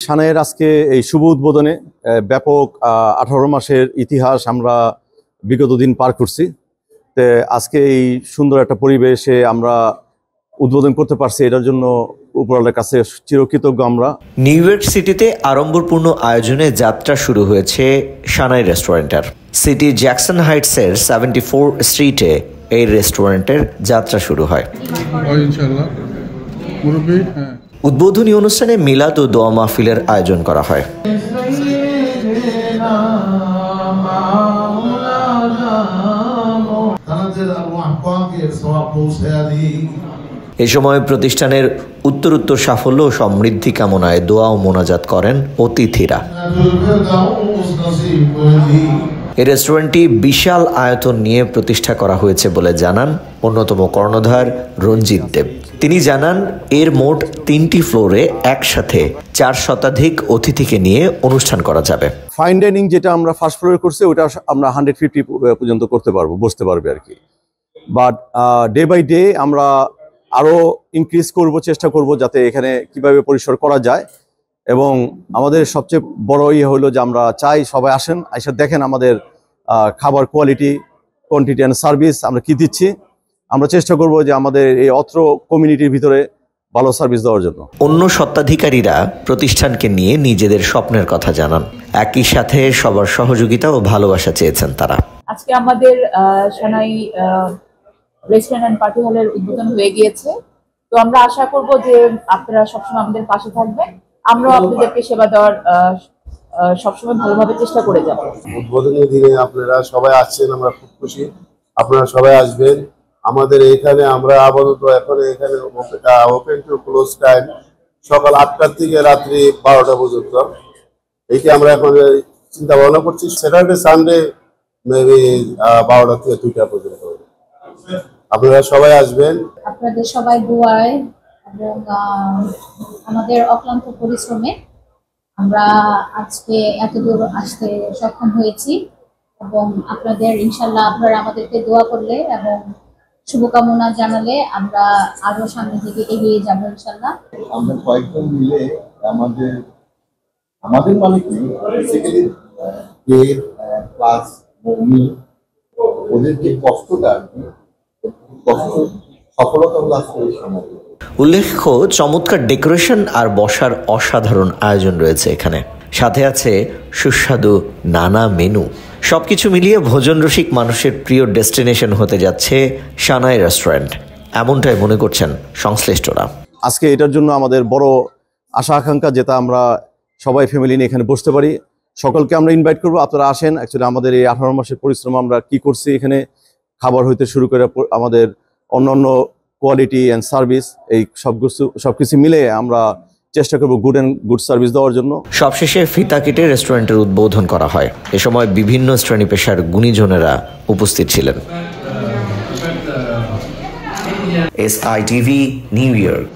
সানাইয়ের আজকে এই শুভ উদ্বোধনে ব্যাপক 18 মাসের ইতিহাস আমরা বিগত দিন পার করছি। তো আজকে এই সুন্দর একটা পরিবেশে আমরা উদ্বোধন করতে পারছি, এটার জন্য উপরওয়ালার কাছে চিরকৃতজ্ঞ আমরা। নিউ ইয়র্ক সিটিতে আড়ম্বরপূর্ণ আয়োজনে যাত্রা শুরু হয়েছে সানাই রেস্টুরেন্টের। সিটি জ্যাকসন হাইটসের 74 স্ট্রিটে এই রেস্টুরেন্টের যাত্রা শুরু হয়। উদ্বোধনী অনুষ্ঠানে মিলাদ ও দোয়া মাহফিলের আয়োজন করা হয়। এ সময় প্রতিষ্ঠানের উত্তরোত্তর সাফল্য ও সমৃদ্ধি কামনায় দোয়া ও মোনাজাত করেন অতিথিরা। এই রেস্টুরেন্টটি বিশাল আয়তন নিয়ে প্রতিষ্ঠা করা হয়েছে বলে জানান অন্যতম কর্ণধার রঞ্জিত দেব। তিনি জানান এর মোট 3টি ফ্লোরে একসাথে 4 শতাধিক অতিথিকে নিয়ে অনুষ্ঠান করা যাবে। ফাইন ডাইনিং যেটা আমরা ফার্স্ট ফ্লোরে করছি ওটা আমরা 150 পর্যন্ত করতে পারবো, বসতে পারবে আর কি। বাট ডে বাই ডে আমরা আরো ইনক্রিজ করব, চেষ্টা করব যাতে এখানে কিভাবে পরিসর করা যায়। এবং আমাদের সবচেয়ে বড় হলো যে আমরা চাই সবাই আসেন, এসে দেখেন আমাদের খাবার কোয়ালিটি, কোয়ান্টিটি অ্যান্ড সার্ভিস আমরা কি দিচ্ছি। আমরা চেষ্টা করব যে আমাদের এই অত্র কমিউনিটির ভিতরে ভালো সার্ভিস দেওয়ার জন্য। অন্য স্বত্বাধিকারীরা প্রতিষ্ঠানকে নিয়ে নিজেদের স্বপ্নের কথা জানান। একই সাথে সবার সহযোগিতা ও ভালোবাসা চেয়েছেন তারা। আজকে আমাদের সানাই রেস্টুরেন্ট অ্যান্ড পার্টি হলের উদ্বোধন হয়ে গিয়েছে। তো আমরা আশা করব যে আপনারা সবসময় আমাদের পাশে থাকবেন, আমরাও আপনাদেরকে সেবা দেওয়ার সবসময় ভালোভাবে চেষ্টা করে যাব। উদ্বোধনী দিনে আপনারা সবাই আসছেন, আমরা খুব খুশি। আপনারা সবাই আসবেন আমাদের এইখানে। আমরা আপাতত এখন এখানে ওপেন টু ক্লোজ টাইম সকাল 8টা থেকে রাত্রি 12টা পর্যন্ত। এইটা আমরা এখন চিন্তা ভাবনা করছি স্যাটারডে সানডে মেবি 12টা থেকে 2টা পর্যন্ত। আপনারা সবাই আসবেন। আপনাদের সবাই দোয়ায় এবং আমাদের অক্লান্ত পরিশ্রমে আমরা আজকে এত দূর আসতে সক্ষম হয়েছি। এবং আপনাদের ইনশাল্লাহ আপনারা আমাদেরকে দোয়া করলে এবং শুভকামনা জানালে আমরা আরো সামনে থেকে এগিয়ে যাব ইনশাল্লাহ। আমরা কয়েকজন মিলে আমাদের মানে কি বেসিক্যালি প্লাস মমি ওদেরকে কষ্টটা সফলতা হলো আজকে এই সময়। উল্লেখ্য, চমৎকার ডেকোরেশন আর বসার অসাধারণ আয়োজন রয়েছে এখানে। সাথে আছে সুস্বাদু নানা মেনু। সবকিছু মিলিয়ে ভোজন রসিক মানুষের প্রিয় ডেস্টিনেশন হতে যাচ্ছে সানাই রেস্টুরেন্ট, এমনটাই মনে করছেন সংশ্লিষ্টরা। আজকে এটার জন্য আমাদের বড় আশা আকাঙ্ক্ষা যেটা আমরা সবাই ফ্যামিলি নিয়ে এখানে বসতে পারি। সকলকে আমরা ইনভাইট করবো, আপনারা আসেন। অ্যাকচুয়ালি আমাদের এই 18 মাসের পরিশ্রম আমরা কি করছি এখানে, খাবার হইতে শুরু করে আমাদের অন্যান্য কোয়ালিটি অ্যান্ড সার্ভিস, এই সবকিছু মিলে আমরা চেষ্টা করব গুড সার্ভিস দেওয়ার জন্য। সবশেষে ফিতা কেটে রেস্টুরেন্টের উদ্বোধন করা হয়। এ সময় বিভিন্ন শ্রেণী পেশার গুণীজনেরা উপস্থিত ছিলেন। SITV, new York.